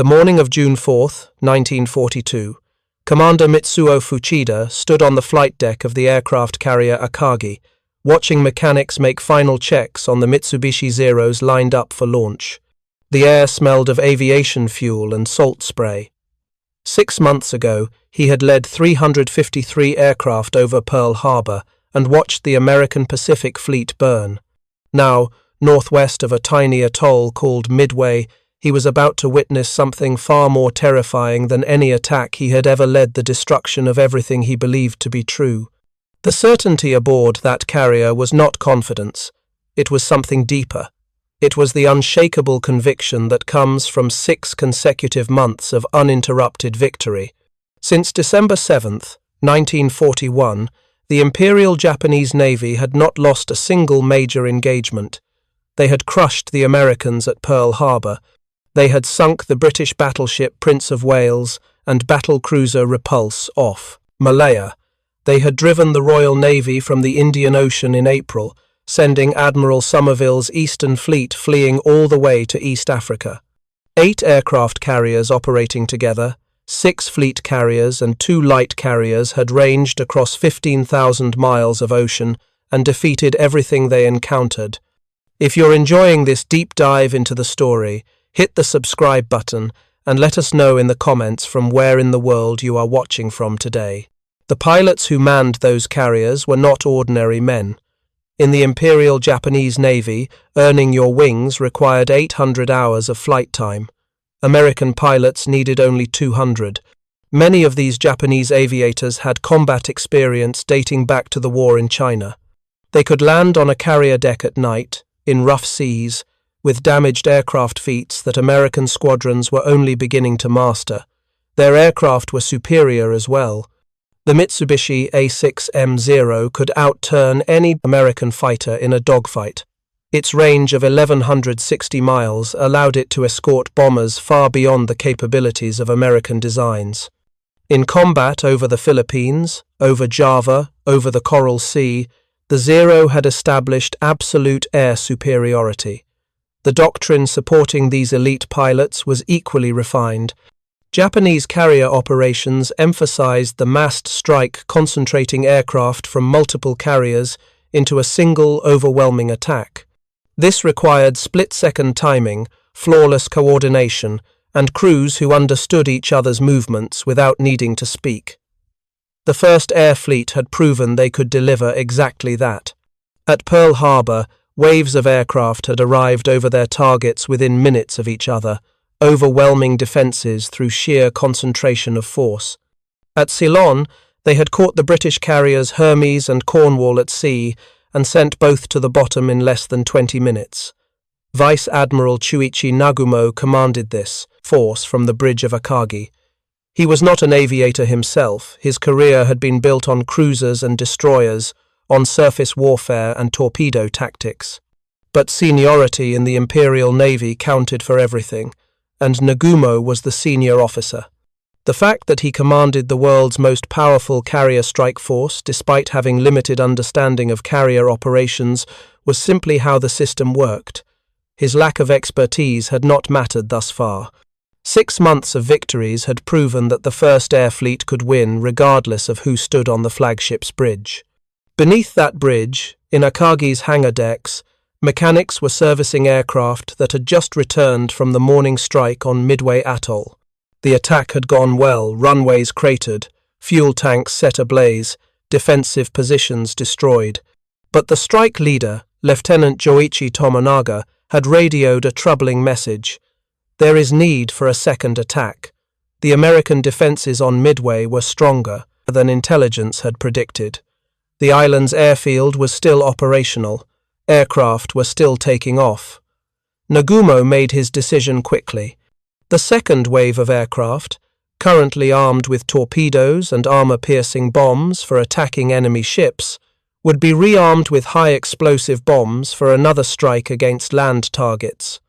The morning of June 4th, 1942, Commander Mitsuo Fuchida stood on the flight deck of the aircraft carrier Akagi, watching mechanics make final checks on the Mitsubishi Zeros lined up for launch. The air smelled of aviation fuel and salt spray. 6 months ago, he had led 353 aircraft over Pearl Harbor and watched the American Pacific Fleet burn. Now, northwest of a tiny atoll called Midway, he was about to witness something far more terrifying than any attack he had ever led: the destruction of everything he believed to be true. The certainty aboard that carrier was not confidence. It was something deeper. It was the unshakable conviction that comes from 6 consecutive months of uninterrupted victory. Since December 7th, 1941, the Imperial Japanese Navy had not lost a single major engagement. They had crushed the Americans at Pearl Harbor. They had sunk the British battleship Prince of Wales and battlecruiser Repulse off Malaya. They had driven the Royal Navy from the Indian Ocean in April, sending Admiral Somerville's Eastern Fleet fleeing all the way to East Africa. 8 aircraft carriers operating together, 6 fleet carriers and 2 light carriers had ranged across 15,000 miles of ocean and defeated everything they encountered. If you're enjoying this deep dive into the story, hit the subscribe button and let us know in the comments from where in the world you are watching from today. The pilots who manned those carriers were not ordinary men. In the Imperial Japanese Navy, earning your wings required 800 hours of flight time. American pilots needed only 200. Many of these Japanese aviators had combat experience dating back to the war in China. They could land on a carrier deck at night, in rough seas, with damaged aircraft feats that American squadrons were only beginning to master. Their aircraft were superior as well. The Mitsubishi A6M0 could outturn any American fighter in a dogfight. Its range of 1,160 miles allowed it to escort bombers far beyond the capabilities of American designs. In combat over the Philippines, over Java, over the Coral Sea, the Zero had established absolute air superiority. The doctrine supporting these elite pilots was equally refined. Japanese carrier operations emphasized the massed strike, concentrating aircraft from multiple carriers into a single overwhelming attack. This required split-second timing, flawless coordination, and crews who understood each other's movements without needing to speak. The First Air Fleet had proven they could deliver exactly that. At Pearl Harbor, waves of aircraft had arrived over their targets within minutes of each other, overwhelming defences through sheer concentration of force. At Ceylon, they had caught the British carriers Hermes and Cornwall at sea and sent both to the bottom in less than 20 minutes. Vice Admiral Chuichi Nagumo commanded this force from the bridge of Akagi. He was not an aviator himself. His career had been built on cruisers and destroyers, on surface warfare and torpedo tactics. But seniority in the Imperial Navy counted for everything, and Nagumo was the senior officer. The fact that he commanded the world's most powerful carrier strike force, despite having limited understanding of carrier operations, was simply how the system worked. His lack of expertise had not mattered thus far. 6 months of victories had proven that the First Air Fleet could win regardless of who stood on the flagship's bridge. Beneath that bridge, in Akagi's hangar decks, mechanics were servicing aircraft that had just returned from the morning strike on Midway Atoll. The attack had gone well, runways cratered, fuel tanks set ablaze, defensive positions destroyed. But the strike leader, Lieutenant Joichi Tomonaga, had radioed a troubling message. There is need for a second attack. The American defenses on Midway were stronger than intelligence had predicted. The island's airfield was still operational. Aircraft were still taking off. Nagumo made his decision quickly. The second wave of aircraft, currently armed with torpedoes and armor-piercing bombs for attacking enemy ships, would be rearmed with high-explosive bombs for another strike against land targets.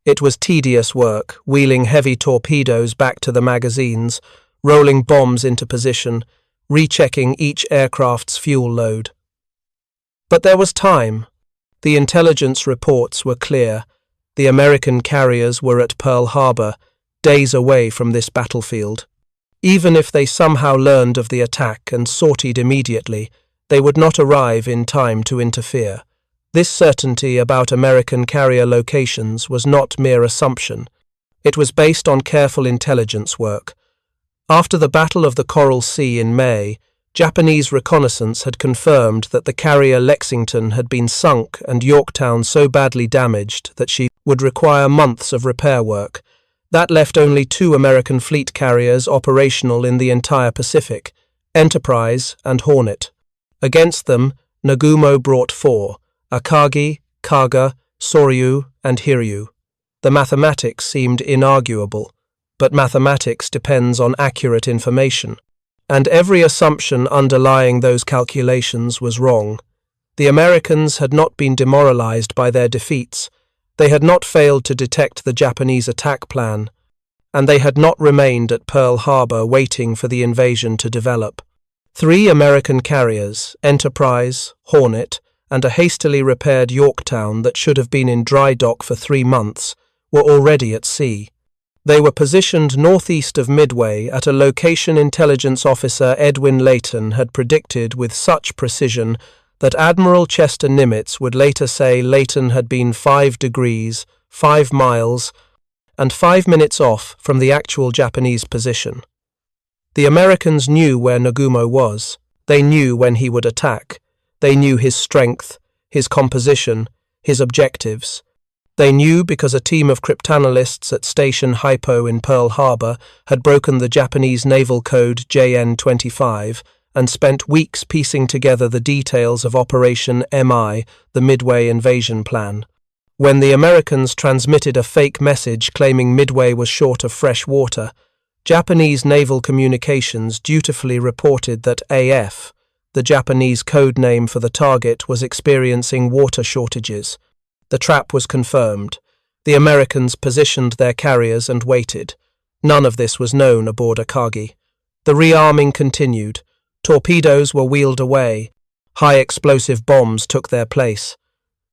It was tedious work, wheeling heavy torpedoes back to the magazines, rolling bombs into position, rechecking each aircraft's fuel load. But there was time. The intelligence reports were clear. The American carriers were at Pearl Harbor, days away from this battlefield. Even if they somehow learned of the attack and sortied immediately, they would not arrive in time to interfere. This certainty about American carrier locations was not mere assumption. It was based on careful intelligence work. After the Battle of the Coral Sea in May, Japanese reconnaissance had confirmed that the carrier Lexington had been sunk and Yorktown so badly damaged that she would require months of repair work. That left only 2 American fleet carriers operational in the entire Pacific, Enterprise and Hornet. Against them, Nagumo brought 4, Akagi, Kaga, Soryu, and Hiryu. The mathematics seemed inarguable, but mathematics depends on accurate information, and every assumption underlying those calculations was wrong. The Americans had not been demoralized by their defeats, they had not failed to detect the Japanese attack plan, and they had not remained at Pearl Harbor waiting for the invasion to develop. 3 American carriers, Enterprise, Hornet, and a hastily repaired Yorktown that should have been in dry dock for 3 months, were already at sea. They were positioned northeast of Midway at a location intelligence officer Edwin Layton had predicted with such precision that Admiral Chester Nimitz would later say Layton had been 5 degrees, 5 miles, and 5 minutes off from the actual Japanese position. The Americans knew where Nagumo was. They knew when he would attack. They knew his strength, his composition, his objectives. They knew because a team of cryptanalysts at Station Hypo in Pearl Harbor had broken the Japanese naval code JN-25 and spent weeks piecing together the details of Operation MI, the Midway invasion plan. When the Americans transmitted a fake message claiming Midway was short of fresh water, Japanese naval communications dutifully reported that AF, the Japanese code name for the target, was experiencing water shortages. The trap was confirmed. The Americans positioned their carriers and waited. None of this was known aboard Akagi. The rearming continued. Torpedoes were wheeled away. High-explosive bombs took their place.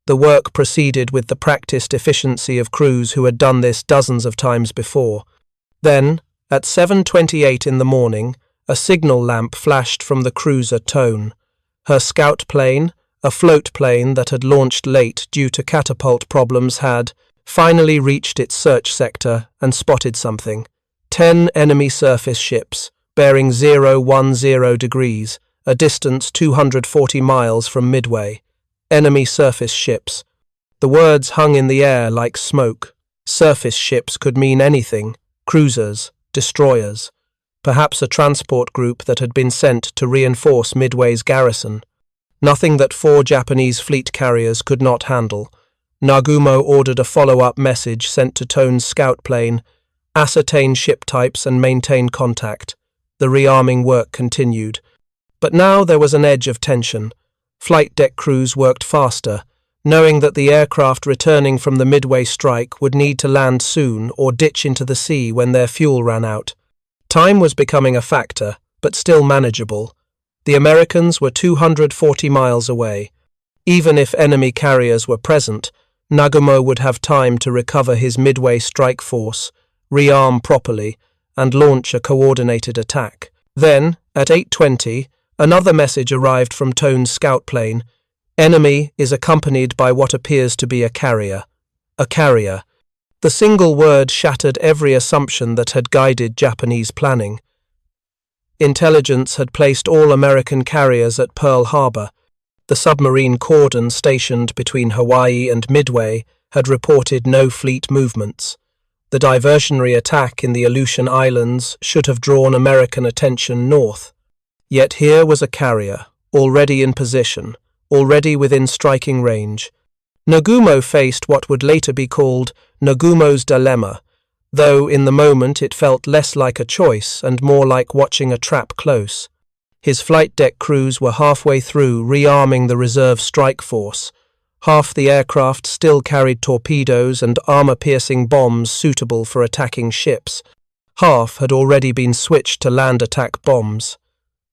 The work proceeded with the practiced efficiency of crews who had done this dozens of times before. Then, at 7:28 in the morning, a signal lamp flashed from the cruiser Tone. Her scout plane, a float plane that had launched late due to catapult problems, had finally reached its search sector and spotted something. 10 enemy surface ships, bearing 010 degrees, a distance 240 miles from Midway. Enemy surface ships. The words hung in the air like smoke. Surface ships could mean anything. Cruisers, destroyers. Perhaps a transport group that had been sent to reinforce Midway's garrison. Nothing that 4 Japanese fleet carriers could not handle. Nagumo ordered a follow-up message sent to Tone's scout plane, ascertain ship types and maintain contact. The rearming work continued. But now there was an edge of tension. Flight deck crews worked faster, knowing that the aircraft returning from the Midway strike would need to land soon or ditch into the sea when their fuel ran out. Time was becoming a factor, but still manageable. The Americans were 240 miles away. Even if enemy carriers were present, Nagumo would have time to recover his Midway strike force, rearm properly, and launch a coordinated attack. Then, at 8:20, another message arrived from Tone's scout plane. Enemy is accompanied by what appears to be a carrier. A carrier. The single word shattered every assumption that had guided Japanese planning. Intelligence had placed all American carriers at Pearl Harbor. The submarine cordon stationed between Hawaii and Midway had reported no fleet movements. The diversionary attack in the Aleutian Islands should have drawn American attention north. Yet here was a carrier, already in position, already within striking range. Nagumo faced what would later be called Nagumo's dilemma, though in the moment it felt less like a choice and more like watching a trap close. His flight deck crews were halfway through rearming the reserve strike force. Half the aircraft still carried torpedoes and armor-piercing bombs suitable for attacking ships. Half had already been switched to land attack bombs.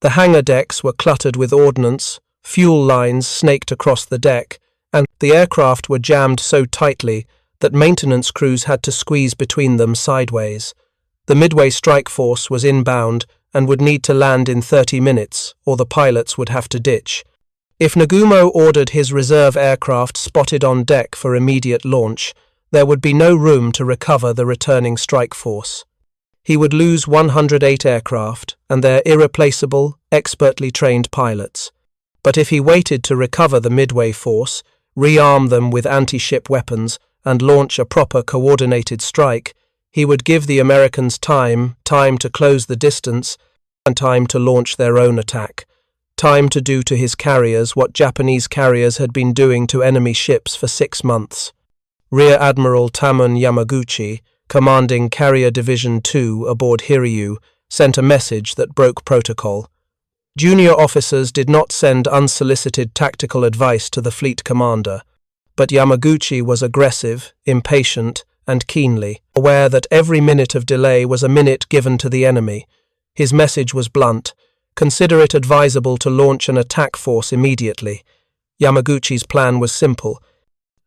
The hangar decks were cluttered with ordnance, fuel lines snaked across the deck, and the aircraft were jammed so tightly that maintenance crews had to squeeze between them sideways. The Midway strike force was inbound and would need to land in 30 minutes, or the pilots would have to ditch. If Nagumo ordered his reserve aircraft spotted on deck for immediate launch, there would be no room to recover the returning strike force. He would lose 108 aircraft and their irreplaceable, expertly trained pilots. But if he waited to recover the Midway force, rearm them with anti-ship weapons, and launch a proper coordinated strike, he would give the Americans time to close the distance, and time to launch their own attack, time to do to his carriers what Japanese carriers had been doing to enemy ships for 6 months. Rear Admiral Tamon Yamaguchi, commanding Carrier Division 2 aboard Hiryu, sent a message that broke protocol. Junior officers did not send unsolicited tactical advice to the fleet commander, but Yamaguchi was aggressive, impatient, and keenly aware that every minute of delay was a minute given to the enemy. His message was blunt: consider it advisable to launch an attack force immediately. Yamaguchi's plan was simple: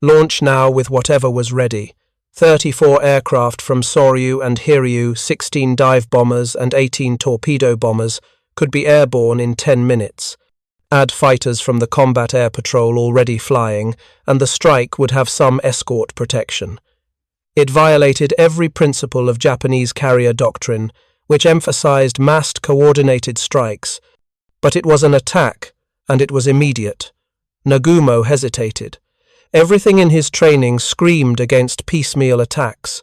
launch now with whatever was ready. 34 aircraft from Soryu and Hiryu, 16 dive bombers and 18 torpedo bombers could be airborne in 10 minutes. Add fighters from the Combat Air Patrol already flying, and the strike would have some escort protection. It violated every principle of Japanese carrier doctrine, which emphasized massed coordinated strikes. But it was an attack, and it was immediate. Nagumo hesitated. Everything in his training screamed against piecemeal attacks.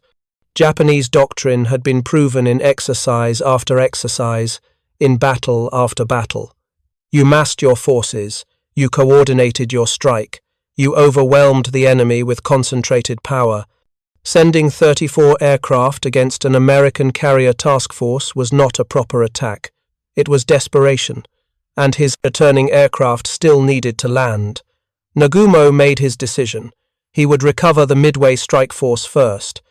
Japanese doctrine had been proven in exercise after exercise, in battle after battle. You massed your forces, you coordinated your strike, you overwhelmed the enemy with concentrated power. Sending 34 aircraft against an American carrier task force was not a proper attack. It was desperation, and his returning aircraft still needed to land. Nagumo made his decision. He would recover the Midway strike force first,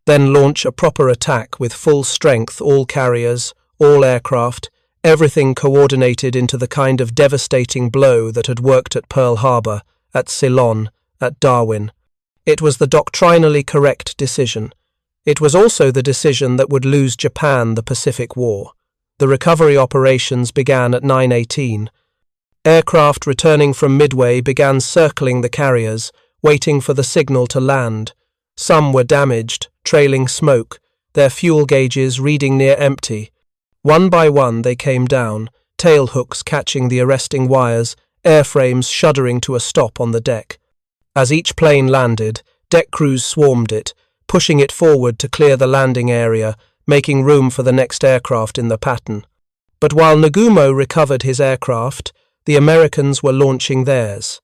then launch a proper attack with full strength, all carriers, all aircraft, everything coordinated into the kind of devastating blow that had worked at Pearl Harbor, at Ceylon, at Darwin. It was the doctrinally correct decision. It was also the decision that would lose Japan the Pacific War. The recovery operations began at 9:18. Aircraft returning from Midway began circling the carriers, waiting for the signal to land. Some were damaged, trailing smoke, their fuel gauges reading near empty. One by one they came down, tail hooks catching the arresting wires, airframes shuddering to a stop on the deck. As each plane landed, deck crews swarmed it, pushing it forward to clear the landing area, making room for the next aircraft in the pattern. But while Nagumo recovered his aircraft, the Americans were launching theirs.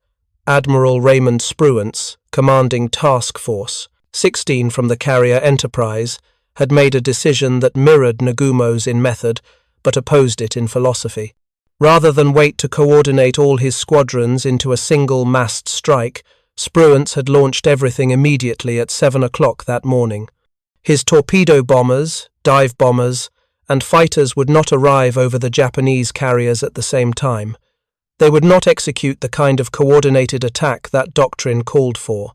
Admiral Raymond Spruance, commanding Task Force 16 from the carrier Enterprise, had made a decision that mirrored Nagumo's in method, but opposed it in philosophy. Rather than wait to coordinate all his squadrons into a single massed strike, Spruance had launched everything immediately at 7 o'clock that morning. His torpedo bombers, dive bombers, and fighters would not arrive over the Japanese carriers at the same time. They would not execute the kind of coordinated attack that doctrine called for,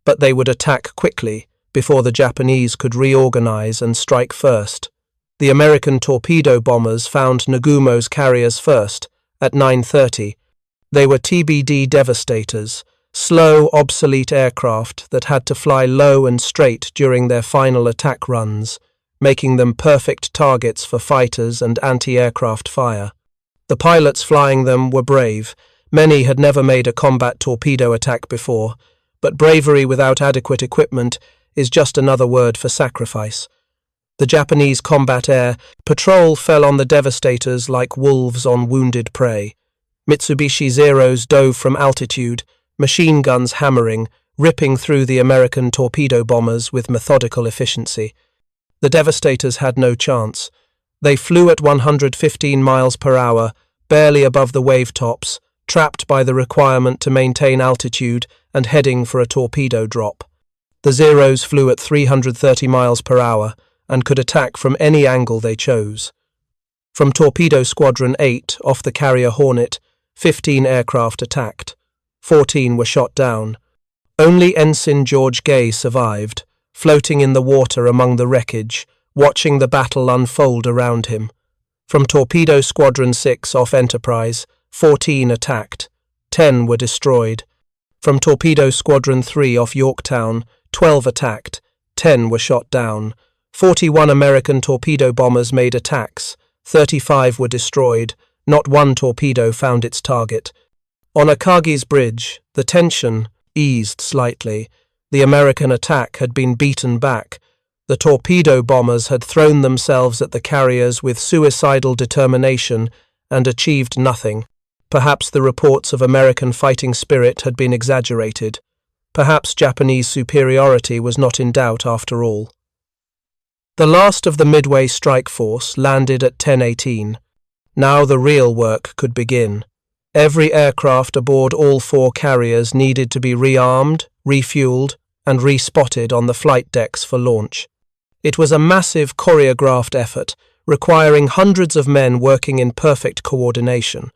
but they would attack quickly before the Japanese could reorganize and strike first. The American torpedo bombers found Nagumo's carriers first, at 9:30. They were TBD devastators, slow, obsolete aircraft that had to fly low and straight during their final attack runs, making them perfect targets for fighters and anti-aircraft fire. The pilots flying them were brave. Many had never made a combat torpedo attack before, but bravery without adequate equipment is just another word for sacrifice. The Japanese combat air patrol fell on the devastators like wolves on wounded prey. Mitsubishi Zeros dove from altitude, machine guns hammering, ripping through the American torpedo bombers with methodical efficiency. The devastators had no chance. They flew at 115 miles per hour, barely above the wave tops, trapped by the requirement to maintain altitude and heading for a torpedo drop. The Zeros flew at 330 miles per hour and could attack from any angle they chose. From Torpedo Squadron 8 off the carrier Hornet, 15 aircraft attacked. 14 were shot down. Only Ensign George Gay survived, floating in the water among the wreckage, watching the battle unfold around him. From Torpedo Squadron 6 off Enterprise, 14 attacked. 10 were destroyed. From Torpedo Squadron 3 off Yorktown, 12 attacked. 10 were shot down. 41 American torpedo bombers made attacks. 35 were destroyed. Not one torpedo found its target. On Akagi's bridge, the tension eased slightly. The American attack had been beaten back. The torpedo bombers had thrown themselves at the carriers with suicidal determination and achieved nothing. Perhaps the reports of American fighting spirit had been exaggerated. Perhaps Japanese superiority was not in doubt after all. The last of the Midway strike force landed at 10:18. Now the real work could begin. Every aircraft aboard all 4 carriers needed to be rearmed, refueled, and respotted on the flight decks for launch. It was a massive choreographed effort, requiring hundreds of men working in perfect coordination.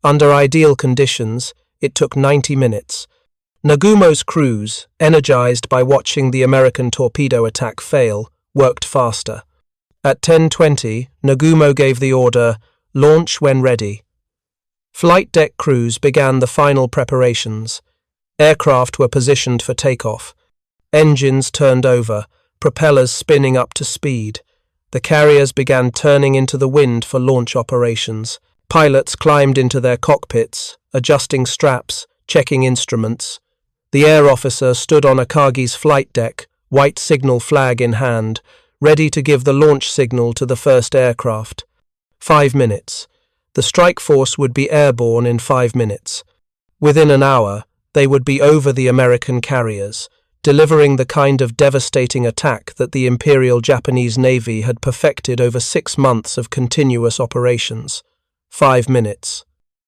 Under ideal conditions, it took 90 minutes. Nagumo's crews, energized by watching the American torpedo attack fail, worked faster. At 10:20, Nagumo gave the order, "Launch when ready." Flight deck crews began the final preparations. Aircraft were positioned for takeoff. Engines turned over, propellers spinning up to speed. The carriers began turning into the wind for launch operations. Pilots climbed into their cockpits, adjusting straps, checking instruments. The air officer stood on Akagi's flight deck, white signal flag in hand, ready to give the launch signal to the first aircraft. 5 minutes. The strike force would be airborne in 5 minutes. Within an hour, they would be over the American carriers, delivering the kind of devastating attack that the Imperial Japanese Navy had perfected over 6 months of continuous operations. 5 minutes.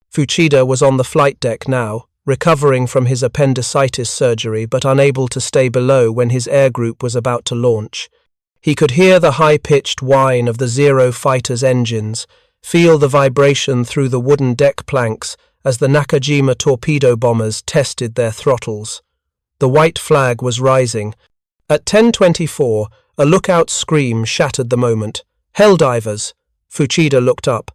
Fuchida was on the flight deck now, recovering from his appendicitis surgery but unable to stay below when his air group was about to launch. He could hear the high-pitched whine of the Zero fighter's engines, feel the vibration through the wooden deck planks as the Nakajima torpedo bombers tested their throttles. The white flag was rising. At 10:24, a lookout scream shattered the moment. "Helldivers!" Fuchida looked up.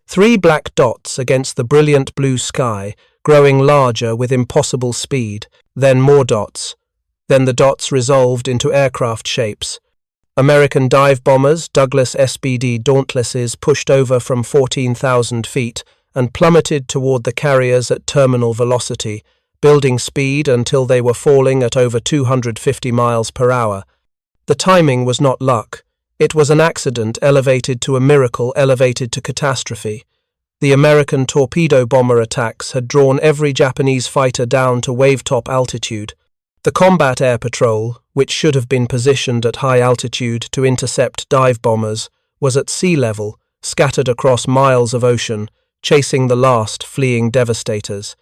3 black dots against the brilliant blue sky, growing larger with impossible speed. Then more dots. Then the dots resolved into aircraft shapes. American dive bombers, Douglas SBD Dauntlesses, pushed over from 14,000 feet and plummeted toward the carriers at terminal velocity, building speed until they were falling at over 250 miles per hour. The timing was not luck. It was an accident elevated to a miracle elevated to catastrophe. The American torpedo bomber attacks had drawn every Japanese fighter down to wave-top altitude. The combat air patrol, which should have been positioned at high altitude to intercept dive bombers, was at sea level, scattered across miles of ocean, chasing the last fleeing devastators.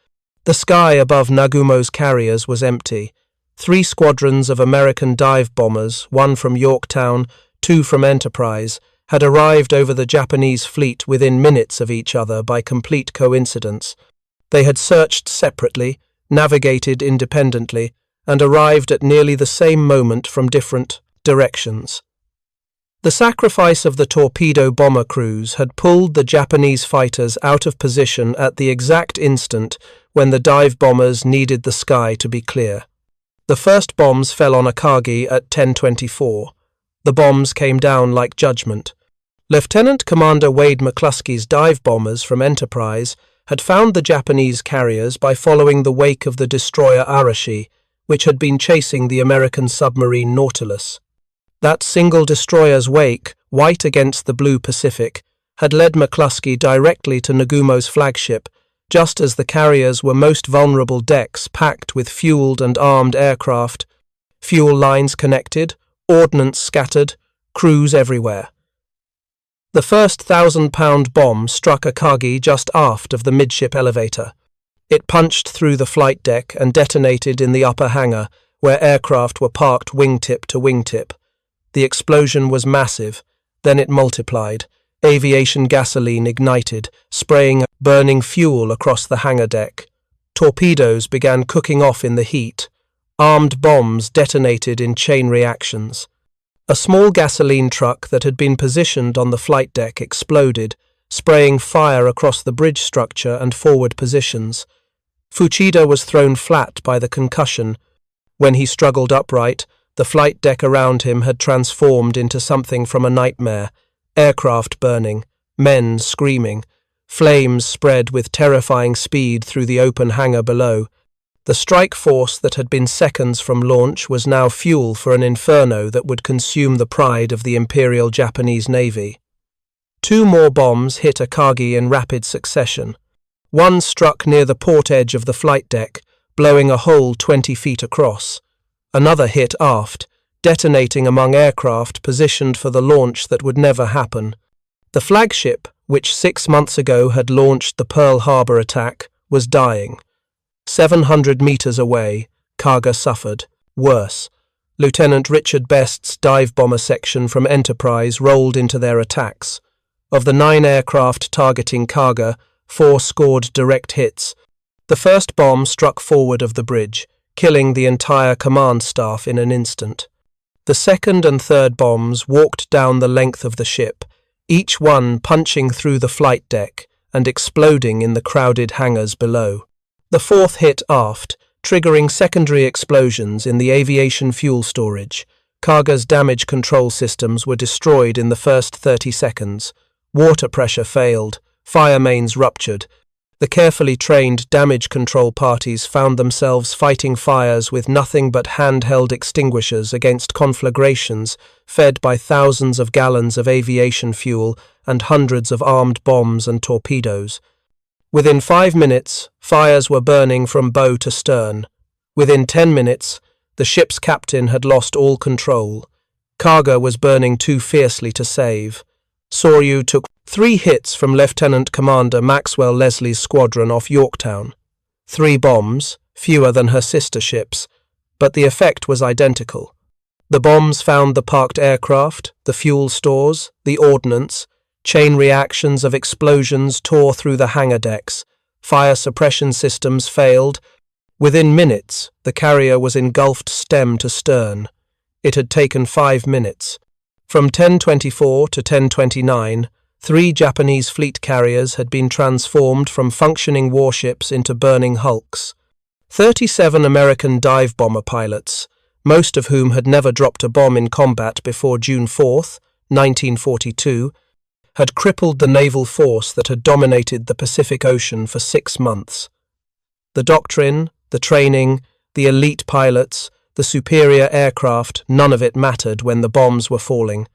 The sky above Nagumo's carriers was empty. 3 squadrons of American dive bombers, 1 from Yorktown, 2 from Enterprise, had arrived over the Japanese fleet within minutes of each other by complete coincidence. They had searched separately, navigated independently, and arrived at nearly the same moment from different directions. The sacrifice of the torpedo bomber crews had pulled the Japanese fighters out of position at the exact instant when the dive bombers needed the sky to be clear. The first bombs fell on Akagi at 10:24. The bombs came down like judgment. Lieutenant Commander Wade McCluskey's dive bombers from Enterprise had found the Japanese carriers by following the wake of the destroyer Arashi, which had been chasing the American submarine Nautilus. That single destroyer's wake, white against the blue Pacific, had led McCluskey directly to Nagumo's flagship, just as the carriers were most vulnerable decks packed with fueled and armed aircraft, fuel lines connected, ordnance scattered, crews everywhere. The first 1,000-pound bomb struck Akagi just aft of the midship elevator. It punched through the flight deck and detonated in the upper hangar, where aircraft were parked wingtip to wingtip. The explosion was massive, then it multiplied. Aviation gasoline ignited, spraying burning fuel across the hangar deck. Torpedoes began cooking off in the heat. Armed bombs detonated in chain reactions. A small gasoline truck that had been positioned on the flight deck exploded, spraying fire across the bridge structure and forward positions. Fuchida was thrown flat by the concussion. When he struggled upright, the flight deck around him had transformed into something from a nightmare. Aircraft burning, men screaming, flames spread with terrifying speed through the open hangar below. The strike force that had been seconds from launch was now fuel for an inferno that would consume the pride of the Imperial Japanese Navy. 2 more bombs hit Akagi in rapid succession. One struck near the port edge of the flight deck, blowing a hole 20 feet across. Another hit aft, detonating among aircraft positioned for the launch that would never happen. The flagship, which 6 months ago had launched the Pearl Harbor attack, was dying. 700 meters away, Kaga suffered. Worse, Lieutenant Richard Best's dive bomber section from Enterprise rolled into their attacks. Of the 9 aircraft targeting Kaga, 4 scored direct hits. The first bomb struck forward of the bridge, killing the entire command staff in an instant. The second and third bombs walked down the length of the ship, each one punching through the flight deck and exploding in the crowded hangars below. The fourth hit aft, triggering secondary explosions in the aviation fuel storage. Kaga's damage control systems were destroyed in the first 30 seconds. Water pressure failed, fire mains ruptured. The carefully trained damage control parties found themselves fighting fires with nothing but handheld extinguishers against conflagrations fed by thousands of gallons of aviation fuel and hundreds of armed bombs and torpedoes. Within 5 minutes, fires were burning from bow to stern. Within 10 minutes, the ship's captain had lost all control. Kaga was burning too fiercely to save. Soryu took 3 hits from Lieutenant Commander Maxwell Leslie's squadron off Yorktown. 3 bombs, fewer than her sister ships, but the effect was identical. The bombs found the parked aircraft, the fuel stores, the ordnance. Chain reactions of explosions tore through the hangar decks. Fire suppression systems failed. Within minutes, the carrier was engulfed stem to stern. It had taken 5 minutes. From 10:24 to 10:29, 3 Japanese fleet carriers had been transformed from functioning warships into burning hulks. 37 American dive bomber pilots, most of whom had never dropped a bomb in combat before June 4, 1942, had crippled the naval force that had dominated the Pacific Ocean for 6 months. The doctrine, the training, the elite pilots, the superior aircraft, none of it mattered when the bombs were falling.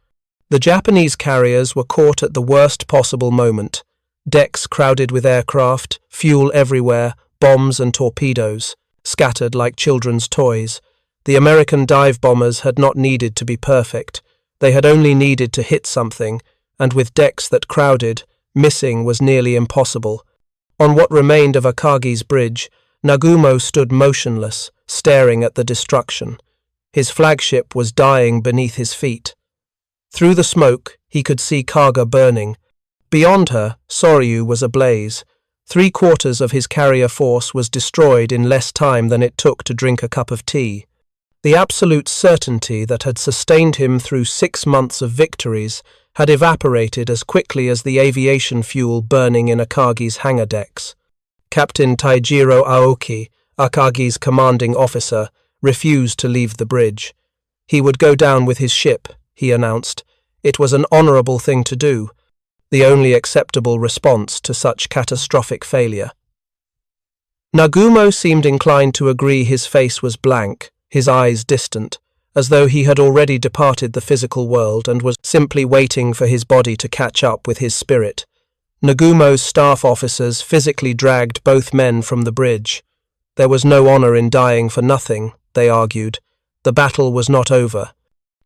The Japanese carriers were caught at the worst possible moment. Decks crowded with aircraft, fuel everywhere, bombs and torpedoes, scattered like children's toys. The American dive bombers had not needed to be perfect. They had only needed to hit something, and with decks that crowded, missing was nearly impossible. On what remained of Akagi's bridge, Nagumo stood motionless, staring at the destruction. His flagship was dying beneath his feet. Through the smoke, he could see Kaga burning. Beyond her, Soryu was ablaze. 3/4 of his carrier force was destroyed in less time than it took to drink a cup of tea. The absolute certainty that had sustained him through 6 months of victories had evaporated as quickly as the aviation fuel burning in Akagi's hangar decks. Captain Taijiro Aoki, Akagi's commanding officer, refused to leave the bridge. He would go down with his ship, he announced. It was an honourable thing to do, the only acceptable response to such catastrophic failure. Nagumo seemed inclined to agree. His face was blank, his eyes distant, as though he had already departed the physical world and was simply waiting for his body to catch up with his spirit. Nagumo's staff officers physically dragged both men from the bridge. There was no honour in dying for nothing, they argued. The battle was not over.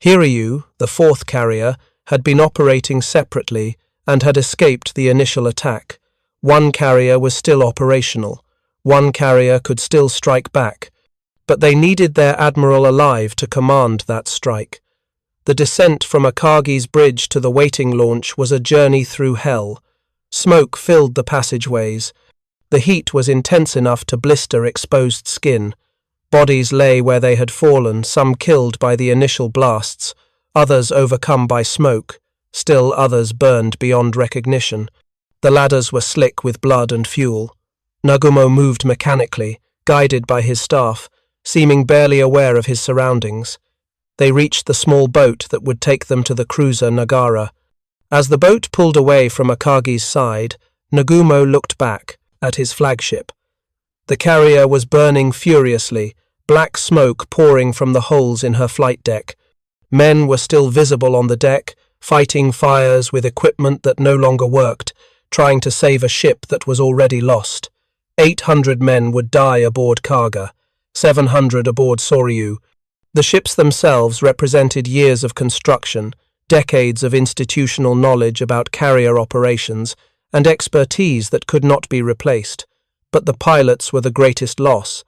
Hiryu, the 4th carrier, had been operating separately and had escaped the initial attack. One carrier was still operational. One carrier could still strike back. But they needed their Admiral alive to command that strike. The descent from Akagi's bridge to the waiting launch was a journey through hell. Smoke filled the passageways. The heat was intense enough to blister exposed skin. Bodies lay where they had fallen, some killed by the initial blasts, others overcome by smoke, still others burned beyond recognition. The ladders were slick with blood and fuel. Nagumo moved mechanically, guided by his staff, seeming barely aware of his surroundings. They reached the small boat that would take them to the cruiser Nagara. As the boat pulled away from Akagi's side, Nagumo looked back at his flagship. The carrier was burning furiously, black smoke pouring from the holes in her flight deck. Men were still visible on the deck, fighting fires with equipment that no longer worked, trying to save a ship that was already lost. 800 men would die aboard Kaga, 700 aboard Soryu. The ships themselves represented years of construction, decades of institutional knowledge about carrier operations, and expertise that could not be replaced. But the pilots were the greatest loss.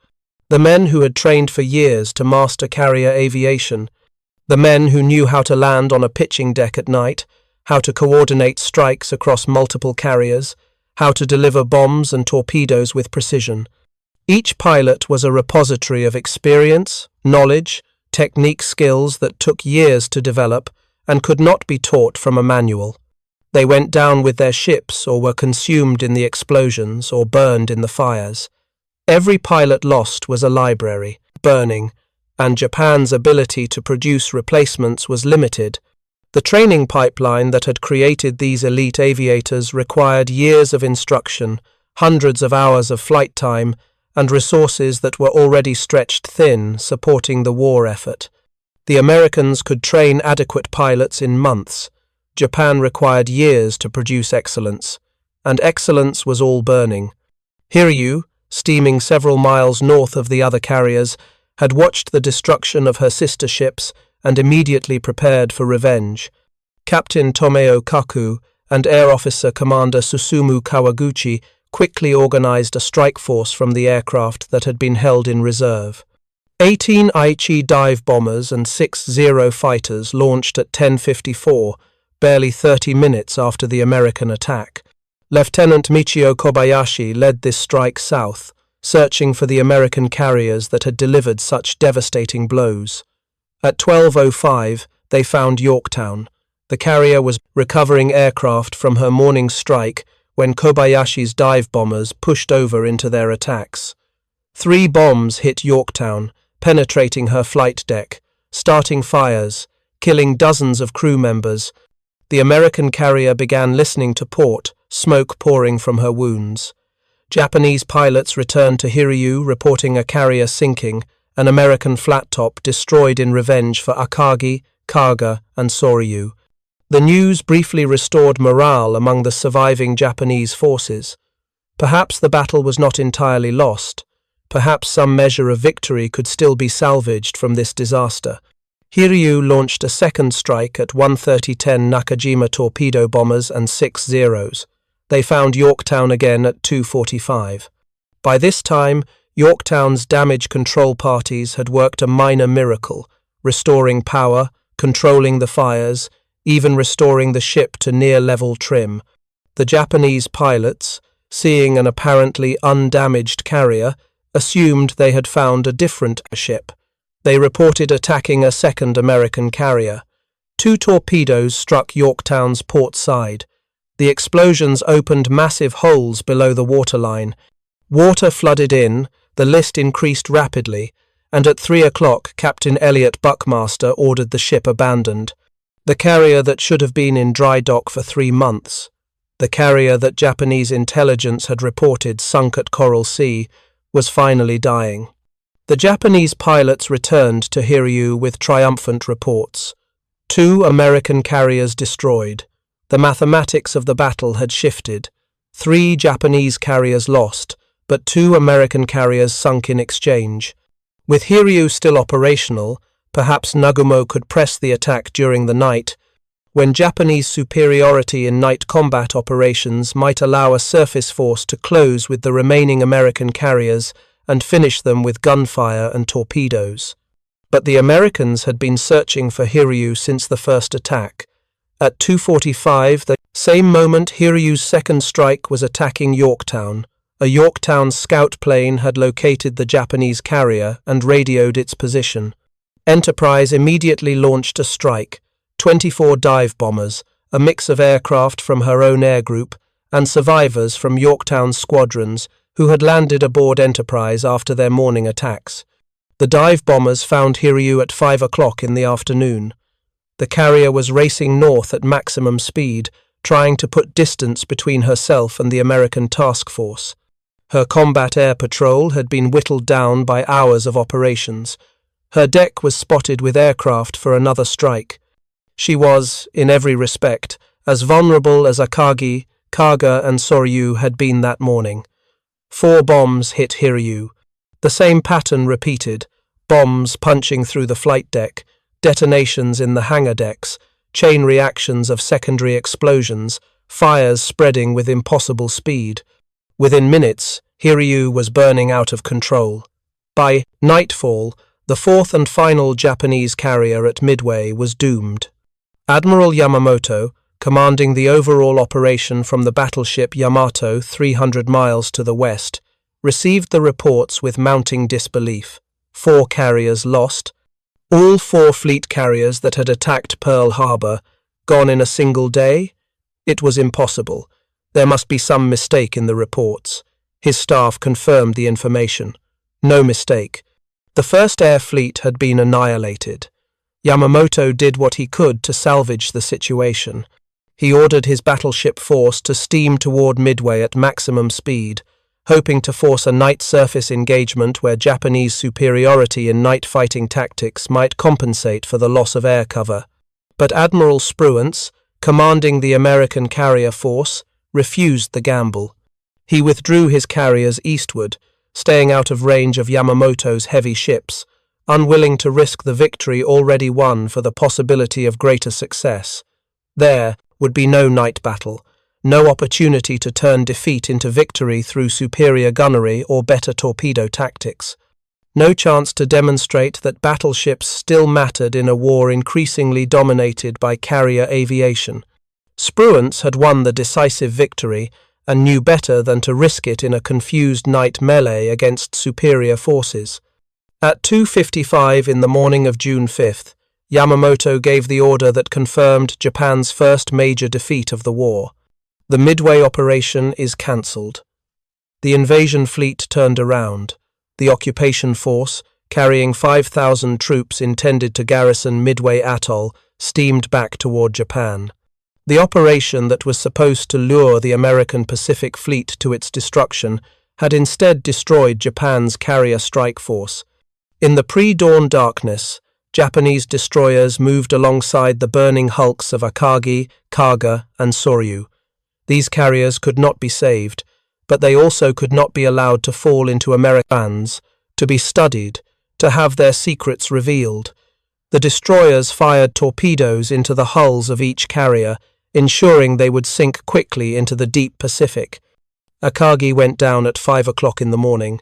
The men who had trained for years to master carrier aviation, the men who knew how to land on a pitching deck at night, how to coordinate strikes across multiple carriers, how to deliver bombs and torpedoes with precision. Each pilot was a repository of experience, knowledge, technique skills that took years to develop and could not be taught from a manual. They went down with their ships or were consumed in the explosions or burned in the fires. Every pilot lost was a library, burning, and Japan's ability to produce replacements was limited. The training pipeline that had created these elite aviators required years of instruction, hundreds of hours of flight time, and resources that were already stretched thin, supporting the war effort. The Americans could train adequate pilots in months. Japan required years to produce excellence, and excellence was all burning. Hiryu, steaming several miles north of the other carriers, had watched the destruction of her sister ships and immediately prepared for revenge. Captain Tomeo Kaku and Air Officer Commander Susumu Kawaguchi quickly organized a strike force from the aircraft that had been held in reserve. 18 Aichi dive bombers and 6 Zero fighters launched at 10:54, barely 30 minutes after the American attack. Lieutenant Michio Kobayashi led this strike south, searching for the American carriers that had delivered such devastating blows. At 12:05, they found Yorktown. The carrier was recovering aircraft from her morning strike when Kobayashi's dive bombers pushed over into their attacks. 3 bombs hit Yorktown, penetrating her flight deck, starting fires, killing dozens of crew members. The American carrier began listening to port, smoke pouring from her wounds. Japanese pilots returned to Hiryu, reporting a carrier sinking, an American flat-top destroyed in revenge for Akagi, Kaga, and Soryu. The news briefly restored morale among the surviving Japanese forces. Perhaps the battle was not entirely lost. Perhaps some measure of victory could still be salvaged from this disaster. Hiryu launched a second strike at 1:30-10 Nakajima torpedo bombers and 6 Zeros. They found Yorktown again at 2:45. By this time, Yorktown's damage control parties had worked a minor miracle, restoring power, controlling the fires, even restoring the ship to near-level trim. The Japanese pilots, seeing an apparently undamaged carrier, assumed they had found a different ship. They reported attacking a second American carrier. 2 torpedoes struck Yorktown's port side. The explosions opened massive holes below the waterline. Water flooded in, the list increased rapidly, and at 3 o'clock Captain Elliot Buckmaster ordered the ship abandoned. The carrier that should have been in dry dock for 3 months, the carrier that Japanese intelligence had reported sunk at Coral Sea, was finally dying. The Japanese pilots returned to Hiryu with triumphant reports. 2 American carriers destroyed. The mathematics of the battle had shifted. 3 Japanese carriers lost, but 2 American carriers sunk in exchange. With Hiryu still operational, perhaps Nagumo could press the attack during the night, when Japanese superiority in night combat operations might allow a surface force to close with the remaining American carriers and finish them with gunfire and torpedoes. But the Americans had been searching for Hiryu since the first attack. At 2:45, the same moment Hiryu's second strike was attacking Yorktown. A Yorktown scout plane had located the Japanese carrier and radioed its position. Enterprise immediately launched a strike, 24 dive bombers, a mix of aircraft from her own air group, and survivors from Yorktown's squadrons who had landed aboard Enterprise after their morning attacks. The dive bombers found Hiryu at 5 o'clock in the afternoon. The carrier was racing north at maximum speed, trying to put distance between herself and the American task force. Her combat air patrol had been whittled down by hours of operations. Her deck was spotted with aircraft for another strike. She was, in every respect, as vulnerable as Akagi, Kaga and Soryu had been that morning. 4 bombs hit Hiryu. The same pattern repeated, bombs punching through the flight deck, detonations in the hangar decks, chain reactions of secondary explosions, fires spreading with impossible speed. Within minutes, Hiryu was burning out of control. By nightfall, the 4th and final Japanese carrier at Midway was doomed. Admiral Yamamoto, commanding the overall operation from the battleship Yamato 300 miles to the west, received the reports with mounting disbelief. 4 carriers lost. All 4 fleet carriers that had attacked Pearl Harbor, gone in a single day? It was impossible. There must be some mistake in the reports. His staff confirmed the information. No mistake. The First Air Fleet had been annihilated. Yamamoto did what he could to salvage the situation. He ordered his battleship force to steam toward Midway at maximum speed, hoping to force a night surface engagement where Japanese superiority in night fighting tactics might compensate for the loss of air cover. But Admiral Spruance, commanding the American carrier force, refused the gamble. He withdrew his carriers eastward, staying out of range of Yamamoto's heavy ships, unwilling to risk the victory already won for the possibility of greater success. There would be no night battle, no opportunity to turn defeat into victory through superior gunnery or better torpedo tactics. No chance to demonstrate that battleships still mattered in a war increasingly dominated by carrier aviation. Spruance had won the decisive victory and knew better than to risk it in a confused night melee against superior forces. At 2:55 in the morning of June 5th, Yamamoto gave the order that confirmed Japan's first major defeat of the war. The Midway operation is cancelled. The invasion fleet turned around. The occupation force, carrying 5,000 troops intended to garrison Midway Atoll, steamed back toward Japan. The operation that was supposed to lure the American Pacific Fleet to its destruction had instead destroyed Japan's carrier strike force. In the pre-dawn darkness, Japanese destroyers moved alongside the burning hulks of Akagi, Kaga, and Soryu. These carriers could not be saved, but they also could not be allowed to fall into American hands, to be studied, to have their secrets revealed. The destroyers fired torpedoes into the hulls of each carrier, ensuring they would sink quickly into the deep Pacific. Akagi went down at 5 o'clock in the morning.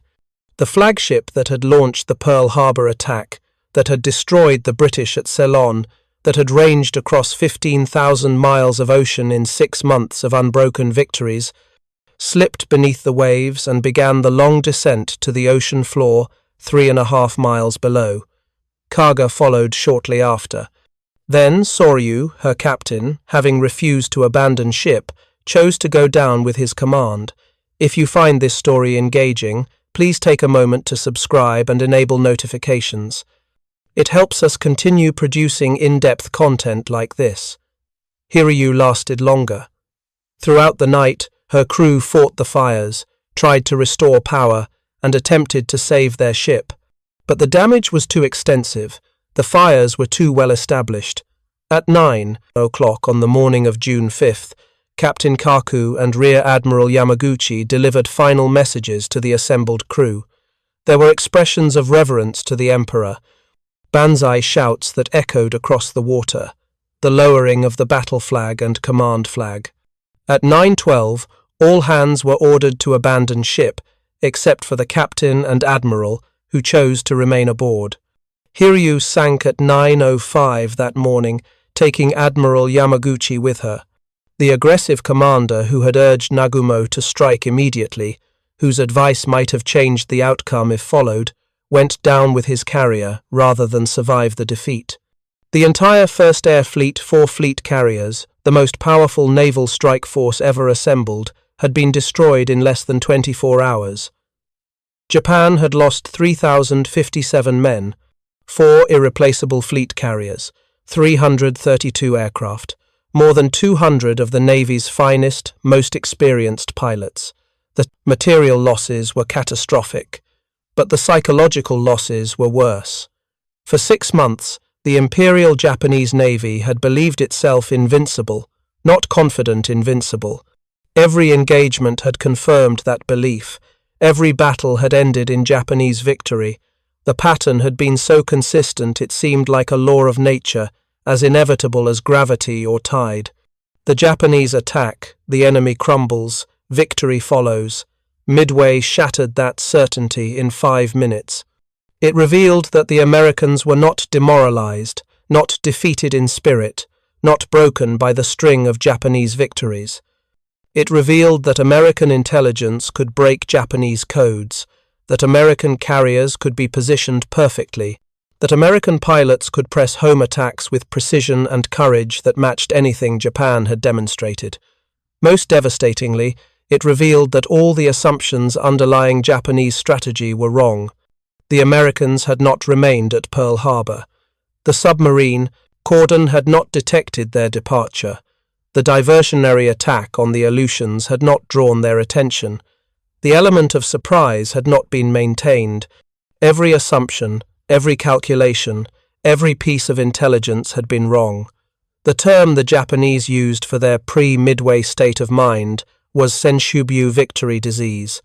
The flagship that had launched the Pearl Harbor attack, that had destroyed the British at Ceylon, that had ranged across 15,000 miles of ocean in 6 months of unbroken victories, slipped beneath the waves and began the long descent to the ocean floor 3.5 miles below. Kaga followed shortly after. Then Soryu, her captain, having refused to abandon ship, chose to go down with his command. If you find this story engaging, please take a moment to subscribe and enable notifications. It helps us continue producing in-depth content like this. Hiryu lasted longer. Throughout the night, her crew fought the fires, tried to restore power, and attempted to save their ship. But the damage was too extensive. The fires were too well established. At 9 o'clock on the morning of June 5th, Captain Kaku and Rear Admiral Yamaguchi delivered final messages to the assembled crew. There were expressions of reverence to the Emperor, banzai shouts that echoed across the water, the lowering of the battle flag and command flag. At 9:12, all hands were ordered to abandon ship, except for the captain and admiral, who chose to remain aboard. Hiryu sank at 9:05 that morning, taking Admiral Yamaguchi with her. The aggressive commander who had urged Nagumo to strike immediately, whose advice might have changed the outcome if followed, went down with his carrier rather than survive the defeat. The entire First Air Fleet, 4 fleet carriers, the most powerful naval strike force ever assembled, had been destroyed in less than 24 hours. Japan had lost 3,057 men, 4 irreplaceable fleet carriers, 332 aircraft, more than 200 of the Navy's finest, most experienced pilots. The material losses were catastrophic, but the psychological losses were worse. For 6 months, the Imperial Japanese Navy had believed itself invincible, not confident invincible. Every engagement had confirmed that belief. Every battle had ended in Japanese victory. The pattern had been so consistent it seemed like a law of nature, as inevitable as gravity or tide. The Japanese attack, the enemy crumbles, victory follows. Midway shattered that certainty in 5 minutes. It revealed that the Americans were not demoralized, not defeated in spirit, not broken by the string of Japanese victories. It revealed that American intelligence could break Japanese codes, that American carriers could be positioned perfectly, that American pilots could press home attacks with precision and courage that matched anything Japan had demonstrated. Most devastatingly, it revealed that all the assumptions underlying Japanese strategy were wrong. The Americans had not remained at Pearl Harbor. The submarine, cordon, had not detected their departure. The diversionary attack on the Aleutians had not drawn their attention. The element of surprise had not been maintained. Every assumption, every calculation, every piece of intelligence had been wrong. The term the Japanese used for their pre-Midway state of mind was senshubyu victory disease.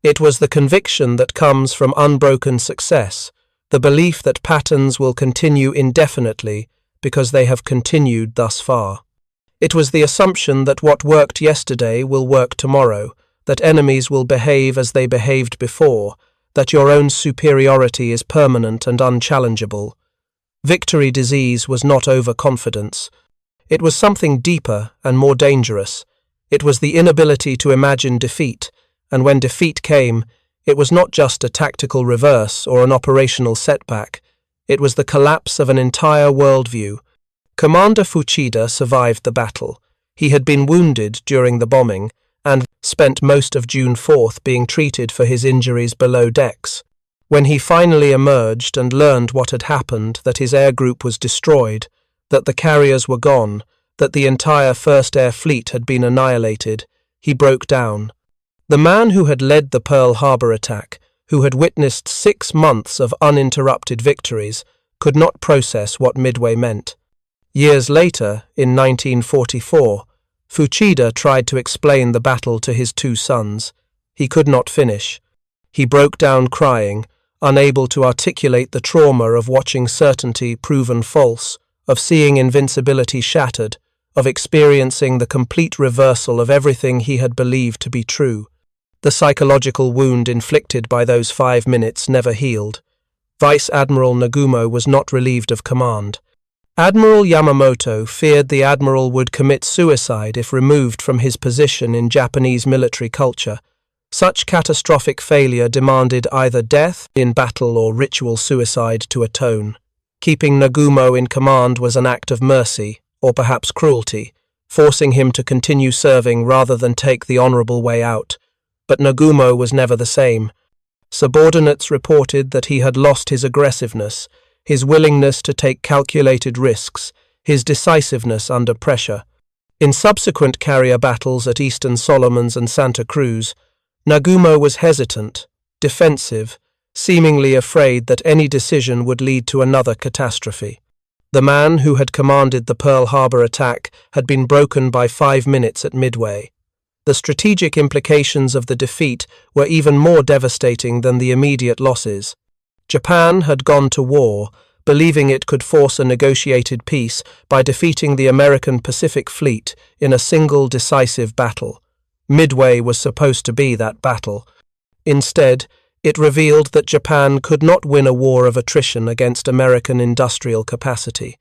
It was the conviction that comes from unbroken success, the belief that patterns will continue indefinitely because they have continued thus far. It was the assumption that what worked yesterday will work tomorrow, that enemies will behave as they behaved before, that your own superiority is permanent and unchallengeable. Victory disease was not overconfidence. It was something deeper and more dangerous. It was the inability to imagine defeat, and when defeat came, it was not just a tactical reverse or an operational setback. It was the collapse of an entire worldview. Commander Fuchida survived the battle. He had been wounded during the bombing and spent most of June 4th being treated for his injuries below decks. When he finally emerged and learned what had happened, that his air group was destroyed, that the carriers were gone, that the entire First Air Fleet had been annihilated, he broke down. The man who had led the Pearl Harbor attack, who had witnessed 6 months of uninterrupted victories, could not process what Midway meant. Years later, in 1944, Fuchida tried to explain the battle to his 2 sons. He could not finish. He broke down crying, unable to articulate the trauma of watching certainty proven false, of seeing invincibility shattered, of experiencing the complete reversal of everything he had believed to be true. The psychological wound inflicted by those 5 minutes never healed. Vice Admiral Nagumo was not relieved of command. Admiral Yamamoto feared the Admiral would commit suicide if removed from his position in Japanese military culture. Such catastrophic failure demanded either death in battle or ritual suicide to atone. Keeping Nagumo in command was an act of mercy, or perhaps cruelty, forcing him to continue serving rather than take the honorable way out. But Nagumo was never the same. Subordinates reported that he had lost his aggressiveness, his willingness to take calculated risks, his decisiveness under pressure. In subsequent carrier battles at Eastern Solomons and Santa Cruz, Nagumo was hesitant, defensive, seemingly afraid that any decision would lead to another catastrophe. The man who had commanded the Pearl Harbor attack had been broken by 5 minutes at Midway. The strategic implications of the defeat were even more devastating than the immediate losses. Japan had gone to war, believing it could force a negotiated peace by defeating the American Pacific Fleet in a single decisive battle. Midway was supposed to be that battle. Instead, it revealed that Japan could not win a war of attrition against American industrial capacity.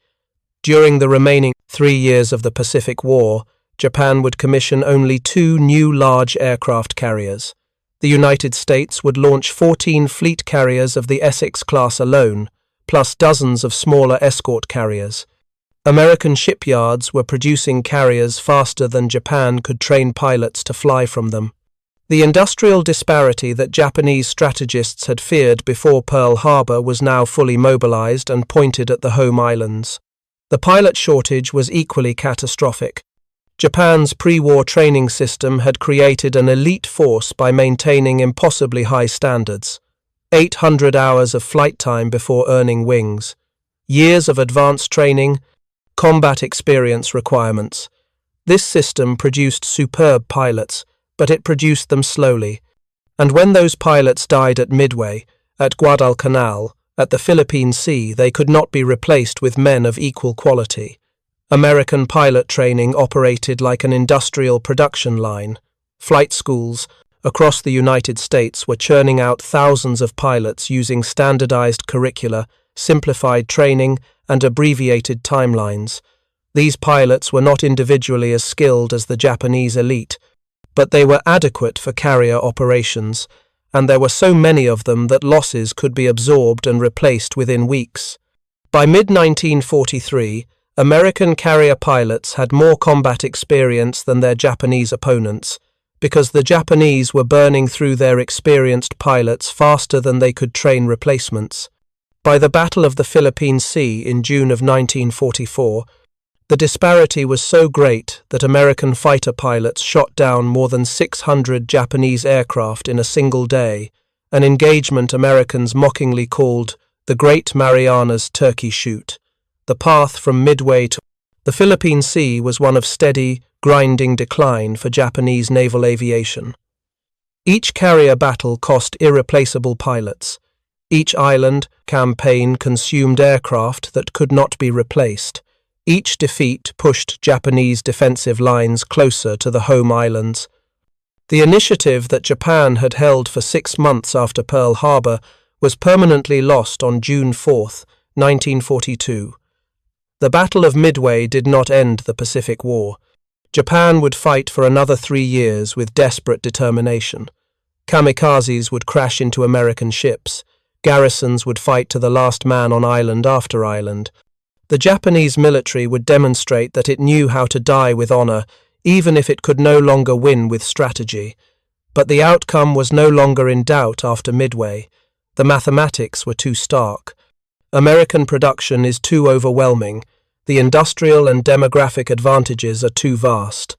During the remaining 3 years of the Pacific War, Japan would commission only 2 new large aircraft carriers. The United States would launch 14 fleet carriers of the Essex class alone, plus dozens of smaller escort carriers. American shipyards were producing carriers faster than Japan could train pilots to fly from them. The industrial disparity that Japanese strategists had feared before Pearl Harbor was now fully mobilized and pointed at the home islands. The pilot shortage was equally catastrophic. Japan's pre-war training system had created an elite force by maintaining impossibly high standards. 800 hours of flight time before earning wings. Years of advanced training, combat experience requirements. This system produced superb pilots, but it produced them slowly. And when those pilots died at Midway, at Guadalcanal, at the Philippine Sea, they could not be replaced with men of equal quality. American pilot training operated like an industrial production line. Flight schools across the United States were churning out thousands of pilots using standardized curricula, simplified training, and abbreviated timelines. These pilots were not individually as skilled as the Japanese elite, but they were adequate for carrier operations, and there were so many of them that losses could be absorbed and replaced within weeks. By mid-1943, American carrier pilots had more combat experience than their Japanese opponents, because the Japanese were burning through their experienced pilots faster than they could train replacements. By the Battle of the Philippine Sea in June of 1944, the disparity was so great that American fighter pilots shot down more than 600 Japanese aircraft in a single day, an engagement Americans mockingly called the Great Marianas Turkey Shoot. The path from Midway to the Philippine Sea was one of steady, grinding decline for Japanese naval aviation. Each carrier battle cost irreplaceable pilots. Each island campaign consumed aircraft that could not be replaced. Each defeat pushed Japanese defensive lines closer to the home islands. The initiative that Japan had held for 6 months after Pearl Harbor was permanently lost on June 4, 1942. The Battle of Midway did not end the Pacific War. Japan would fight for another 3 years with desperate determination. Kamikazes would crash into American ships. Garrisons would fight to the last man on island after island. The Japanese military would demonstrate that it knew how to die with honor, even if it could no longer win with strategy. But the outcome was no longer in doubt after Midway. The mathematics were too stark. American production is too overwhelming. The industrial and demographic advantages are too vast.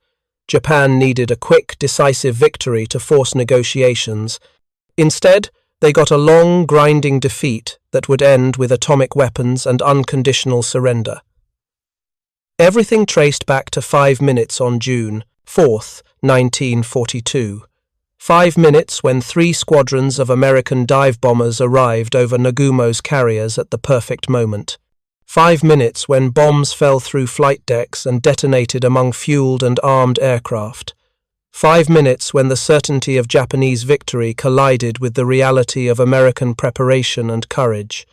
Japan needed a quick, decisive victory to force negotiations. Instead, they got a long, grinding defeat that would end with atomic weapons and unconditional surrender. Everything traced back to 5 minutes on June 4, 1942. 5 minutes when 3 squadrons of American dive bombers arrived over Nagumo's carriers at the perfect moment. 5 minutes when bombs fell through flight decks and detonated among fueled and armed aircraft. 5 minutes when the certainty of Japanese victory collided with the reality of American preparation and courage.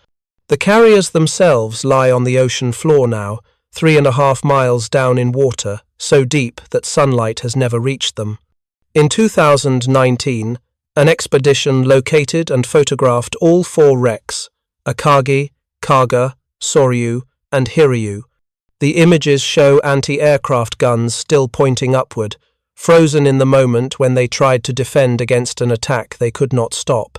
The carriers themselves lie on the ocean floor now, 3.5 miles down in water, so deep that sunlight has never reached them. In 2019, an expedition located and photographed all 4 wrecks, Akagi, Kaga, Soryu, and Hiryu. The images show anti-aircraft guns still pointing upward, frozen in the moment when they tried to defend against an attack they could not stop.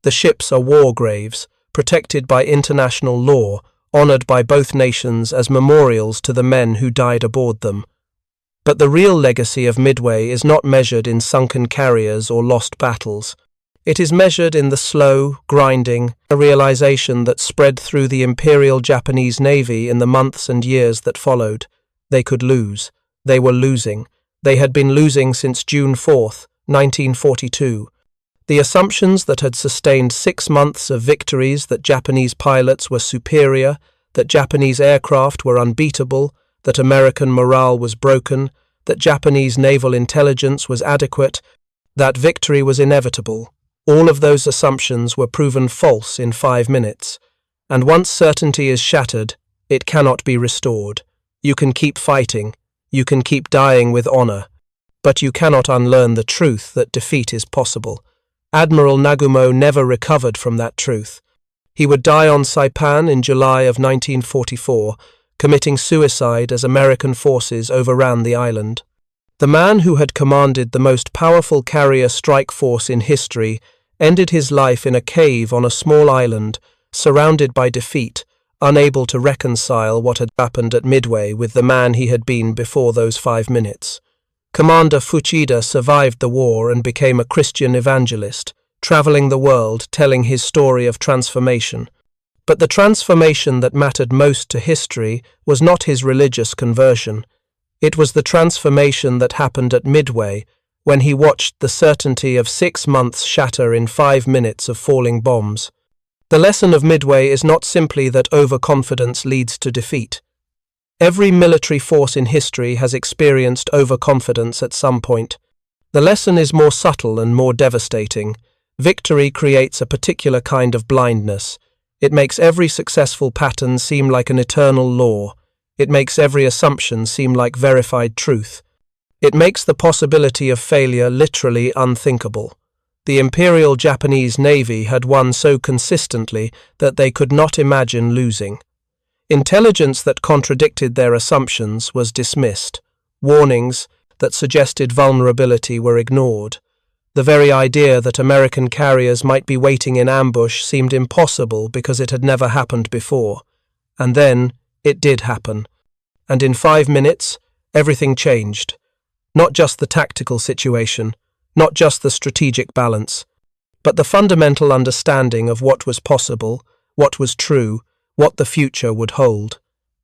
The ships are war graves, protected by international law, honored by both nations as memorials to the men who died aboard them. But the real legacy of Midway is not measured in sunken carriers or lost battles. It is measured in the slow, grinding, realization that spread through the Imperial Japanese Navy in the months and years that followed. They could lose. They were losing. They had been losing since June 4, 1942. The assumptions that had sustained 6 months of victories, that Japanese pilots were superior, that Japanese aircraft were unbeatable, that American morale was broken, that Japanese naval intelligence was adequate, that victory was inevitable. All of those assumptions were proven false in 5 minutes. And once certainty is shattered, it cannot be restored. You can keep fighting. You can keep dying with honor. But you cannot unlearn the truth that defeat is possible. Admiral Nagumo never recovered from that truth. He would die on Saipan in July of 1944, committing suicide as American forces overran the island. The man who had commanded the most powerful carrier strike force in history ended his life in a cave on a small island, surrounded by defeat, unable to reconcile what had happened at Midway with the man he had been before those 5 minutes. Commander Fuchida survived the war and became a Christian evangelist, traveling the world telling his story of transformation. But the transformation that mattered most to history was not his religious conversion. It was the transformation that happened at Midway, when he watched the certainty of 6 months shatter in 5 minutes of falling bombs. The lesson of Midway is not simply that overconfidence leads to defeat. Every military force in history has experienced overconfidence at some point. The lesson is more subtle and more devastating. Victory creates a particular kind of blindness. It makes every successful pattern seem like an eternal law. It makes every assumption seem like verified truth. It makes the possibility of failure literally unthinkable. The Imperial Japanese Navy had won so consistently that they could not imagine losing. Intelligence that contradicted their assumptions was dismissed. Warnings that suggested vulnerability were ignored. The very idea that American carriers might be waiting in ambush seemed impossible because it had never happened before. And then it did happen. And in 5 minutes, everything changed. Not just the tactical situation, not just the strategic balance, but the fundamental understanding of what was possible, what was true, what the future would hold.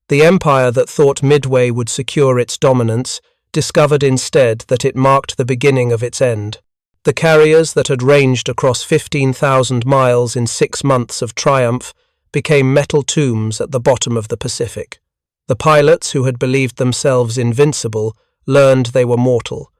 The empire that thought Midway would secure its dominance discovered instead that it marked the beginning of its end. The carriers that had ranged across 15,000 miles in 6 months of triumph became metal tombs at the bottom of the Pacific. The pilots who had believed themselves invincible learned they were mortal.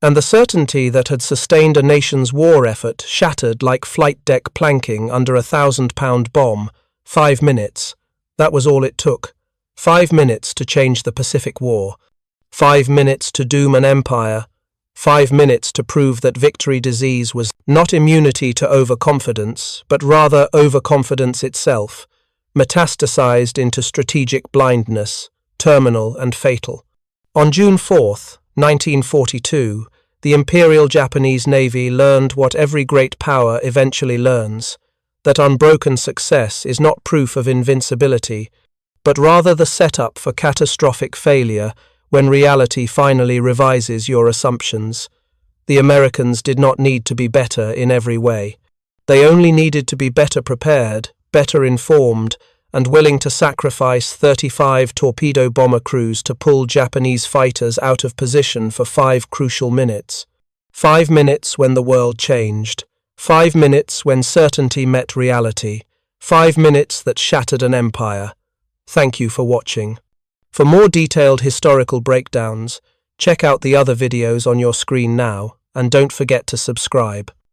And the certainty that had sustained a nation's war effort shattered like flight deck planking under a 1,000-pound bomb. 5 minutes. That was all it took. 5 minutes to change the Pacific War. 5 minutes to doom an empire. 5 minutes to prove that victory disease was not immunity to overconfidence, but rather overconfidence itself, metastasized into strategic blindness, terminal and fatal. On June 4th, 1942, the Imperial Japanese Navy learned what every great power eventually learns, that unbroken success is not proof of invincibility, but rather the setup for catastrophic failure when reality finally revises your assumptions. The Americans did not need to be better in every way. They only needed to be better prepared, better informed, and willing to sacrifice 35 torpedo bomber crews to pull Japanese fighters out of position for 5 crucial minutes. 5 minutes when the world changed. 5 minutes when certainty met reality. 5 minutes that shattered an empire. Thank you for watching. For more detailed historical breakdowns, check out the other videos on your screen now, and don't forget to subscribe.